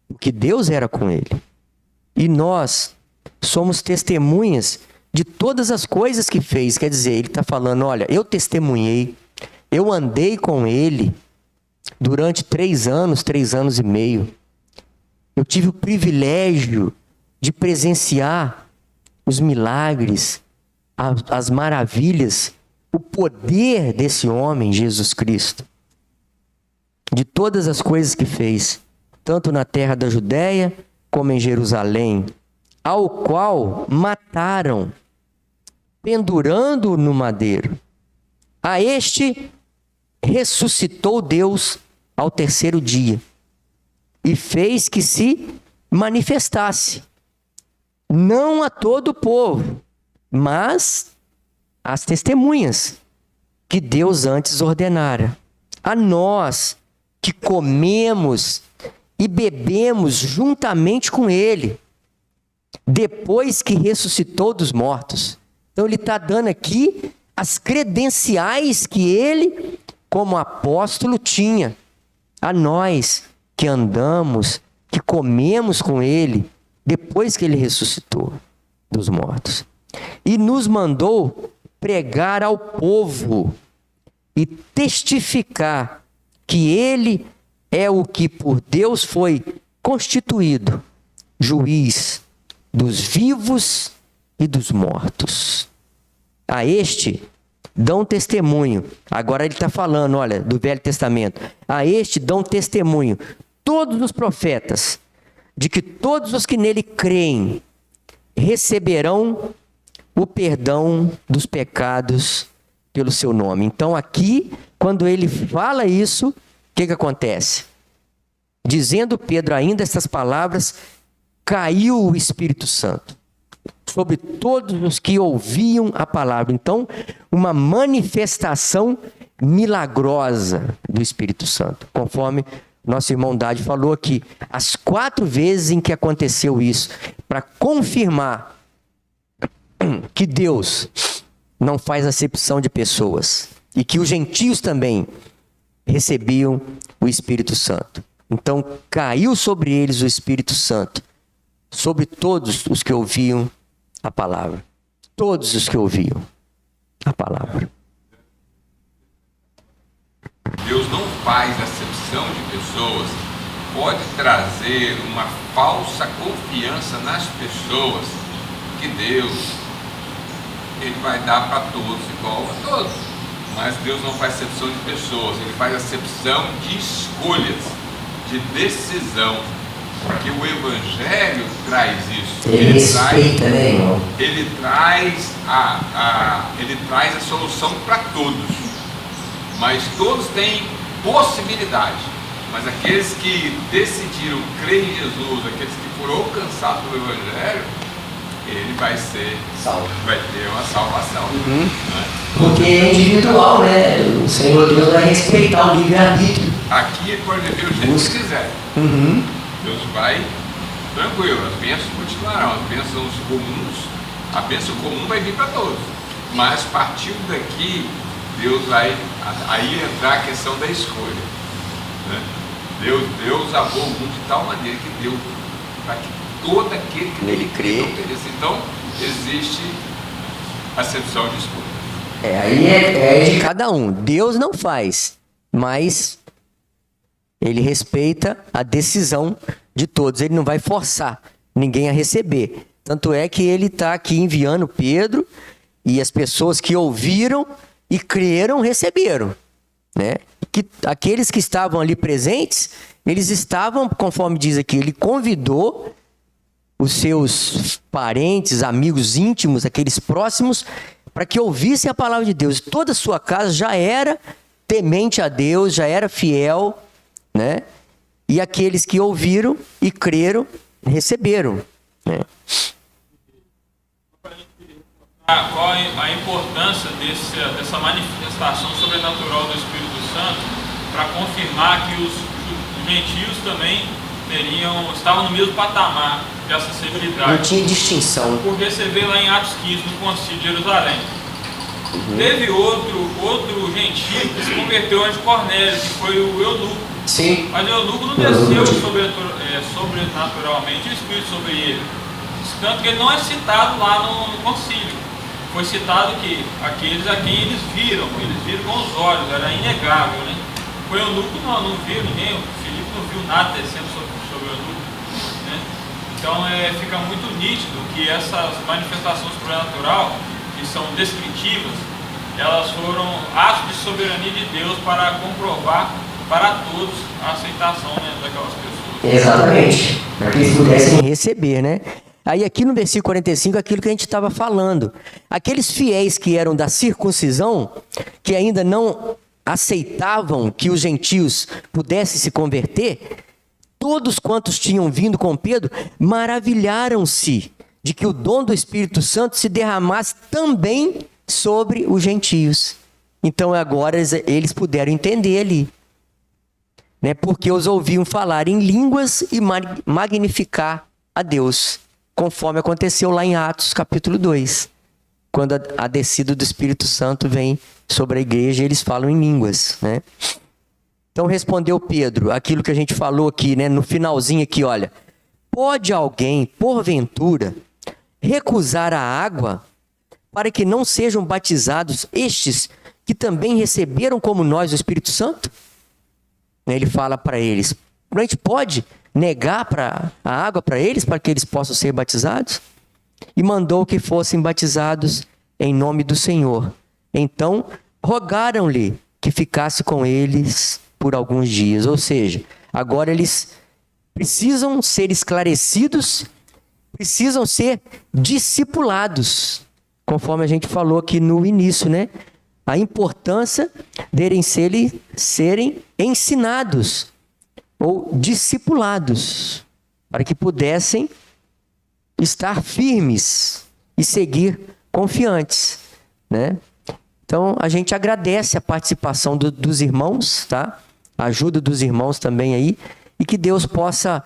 porque Deus era com ele. E nós somos testemunhas de todas as coisas que fez. Quer dizer, ele está falando, olha, eu testemunhei, eu andei com ele durante 3 anos, 3 anos e meio. Eu tive o privilégio de presenciar os milagres, as maravilhas, o poder desse homem, Jesus Cristo. De todas as coisas que fez, tanto na terra da Judéia, como em Jerusalém, ao qual mataram, pendurando-o no madeiro. A este ressuscitou Deus ao 3º dia e fez que se manifestasse, não a todo o povo, mas às testemunhas que Deus antes ordenara. A nós que comemos e bebemos juntamente com ele, depois que ressuscitou dos mortos. Então ele está dando aqui as credenciais que ele, como apóstolo, tinha. A nós que andamos, que comemos com ele, depois que ele ressuscitou dos mortos. E nos mandou pregar ao povo e testificar que ele é o que por Deus foi constituído, juiz dos vivos e dos mortos. A este dão testemunho. Agora ele está falando, olha, do Velho Testamento. A este dão testemunho todos os profetas, de que todos os que nele creem receberão o perdão dos pecados pelo seu nome. Então aqui, quando ele fala isso, o que acontece? Dizendo Pedro ainda estas palavras, caiu o Espírito Santo sobre todos os que ouviam a palavra. Então, uma manifestação milagrosa do Espírito Santo, conforme nosso irmão Dade falou aqui, as 4 vezes em que aconteceu isso, para confirmar que Deus não faz acepção de pessoas e que os gentios também recebiam o Espírito Santo. Então, caiu sobre eles o Espírito Santo, sobre todos os que ouviam a palavra. Todos os que ouviam a palavra. Deus não faz acepção de pessoas, pode trazer uma falsa confiança nas pessoas, que Deus, ele vai dar para todos igual a todos. Mas Deus não faz acepção de pessoas, ele faz acepção de escolhas, de decisão. Porque o Evangelho traz isso. Ele respeita, né, irmão? Ele traz a solução para todos. Mas todos têm possibilidade. Mas aqueles que decidiram crer em Jesus, aqueles que foram alcançados pelo Evangelho, ele vai ser salvo, vai ter uma salvação. Né? Porque é individual, né? O Senhor Deus vai respeitar o livre-arbítrio. Aqui ele pode viver o jeito que quiser. Deus vai tranquilo, as bênçãos continuarão, as bênçãos comuns, a bênção comum vai vir para todos. Mas partindo daqui, Deus vai aí entrar a questão da escolha. Né? Deus amou o mundo de tal maneira que deu para que todo aquele que nele crê. Então, existe acepção de escolha. Aí é de cada um. Deus não faz, mas ele respeita a decisão de todos. Ele não vai forçar ninguém a receber. Tanto é que ele está aqui enviando Pedro e as pessoas que ouviram e creram, receberam. Né? Que aqueles que estavam ali presentes, eles estavam, conforme diz aqui, ele convidou os seus parentes, amigos íntimos, aqueles próximos, para que ouvissem a palavra de Deus. Toda a sua casa já era temente a Deus, já era fiel, né? E aqueles que ouviram e creram, receberam. Né? Qual a importância dessa manifestação sobrenatural do Espírito Santo para confirmar que os gentios também estavam no mesmo patamar de acessibilidade? Não tinha distinção. Porque você vê lá em Atos 15, no Concílio de Jerusalém. Teve outro gentio que se converteu antes de Cornélio, que foi o eunuco. Sim. Mas o eunuco não desceu sobrenaturalmente o Espírito sobre ele. Tanto que ele não é citado lá no concílio. Foi citado que aqueles a quem eles viram com os olhos, era inegável, né? O eunuco não viu ninguém, o Filipe não viu nada descendo sobre o eunuco, né? Então fica muito nítido que essas manifestações sobrenatural, que são descritivas, elas foram atos de soberania de Deus para comprovar para todos a aceitação, né, daquelas pessoas. Exatamente. Para que eles pudessem receber, né? Aí aqui no versículo 45, aquilo que a gente estava falando. Aqueles fiéis que eram da circuncisão, que ainda não aceitavam que os gentios pudessem se converter, todos quantos tinham vindo com Pedro, maravilharam-se de que o dom do Espírito Santo se derramasse também sobre os gentios. Então agora eles puderam entender ali. Né? Porque os ouviam falar em línguas e magnificar a Deus. Conforme aconteceu lá em Atos capítulo 2. quando a descida do Espírito Santo vem sobre a igreja, eles falam em línguas, né? Então respondeu Pedro, aquilo que a gente falou aqui, né? No finalzinho aqui, olha. Pode alguém, porventura, recusar a água para que não sejam batizados estes que também receberam como nós o Espírito Santo? Ele fala para eles, a gente pode negar a água para eles, para que eles possam ser batizados? E mandou que fossem batizados em nome do Senhor. Então, rogaram-lhe que ficasse com eles por alguns dias. Ou seja, agora eles precisam ser esclarecidos, precisam ser discipulados, conforme a gente falou aqui no início, né? A importância deles serem ensinados ou discipulados, para que pudessem estar firmes e seguir confiantes, né? Então, a gente agradece a participação dos irmãos, tá? A ajuda dos irmãos também aí, e que Deus possa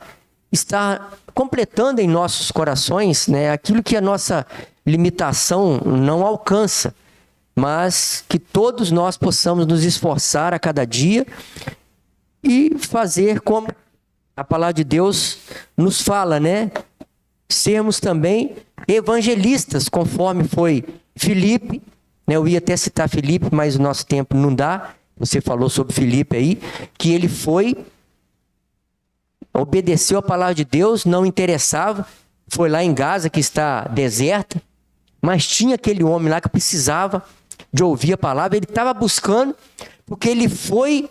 estar completando em nossos corações, né, aquilo que a nossa limitação não alcança, mas que todos nós possamos nos esforçar a cada dia e fazer como a palavra de Deus nos fala, né? Sermos também evangelistas, conforme foi Filipe, né? Eu ia até citar Filipe, mas o nosso tempo não dá. Você falou sobre Filipe aí, que ele obedeceu a palavra de Deus, não interessava, foi lá em Gaza, que está deserta, mas tinha aquele homem lá que precisava de ouvir a palavra, ele estava buscando, porque ele foi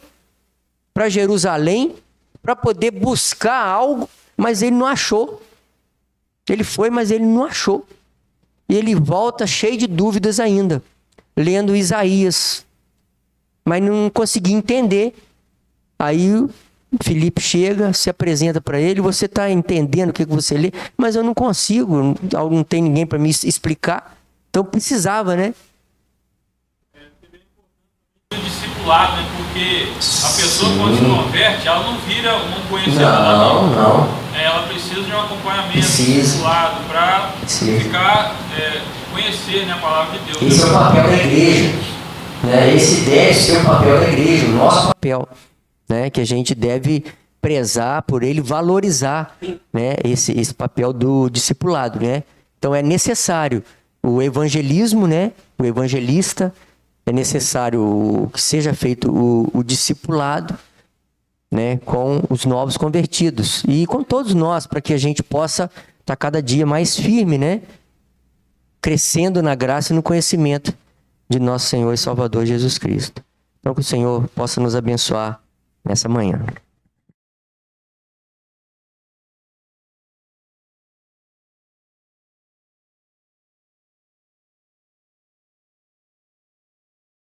para Jerusalém para poder buscar algo, mas ele não achou. Ele foi, mas ele não achou. E ele volta cheio de dúvidas ainda, lendo Isaías, mas não conseguia entender. Aí Filipe chega, se apresenta para ele, você está entendendo o que você lê? Mas eu não consigo, não tem ninguém para me explicar. Então precisava, né? Discipulado, né? Porque a pessoa quando se converte, ela não vira um conhecedor da Bíblia. Não. Ela precisa de um acompanhamento Precisa. para ficar, conhecer, né, a palavra de Deus. Esse é o papel da igreja, né? Esse deve ser o papel da igreja, o nosso papel, né? Que a gente deve prezar por ele, valorizar, né? Esse papel do discipulado, né? Então é necessário o evangelismo, né? O evangelista, é necessário que seja feito o discipulado, né? Com os novos convertidos e com todos nós, para que a gente possa estar cada dia mais firme, né? Crescendo na graça e no conhecimento de nosso Senhor e Salvador Jesus Cristo. Então que o Senhor possa nos abençoar nessa manhã.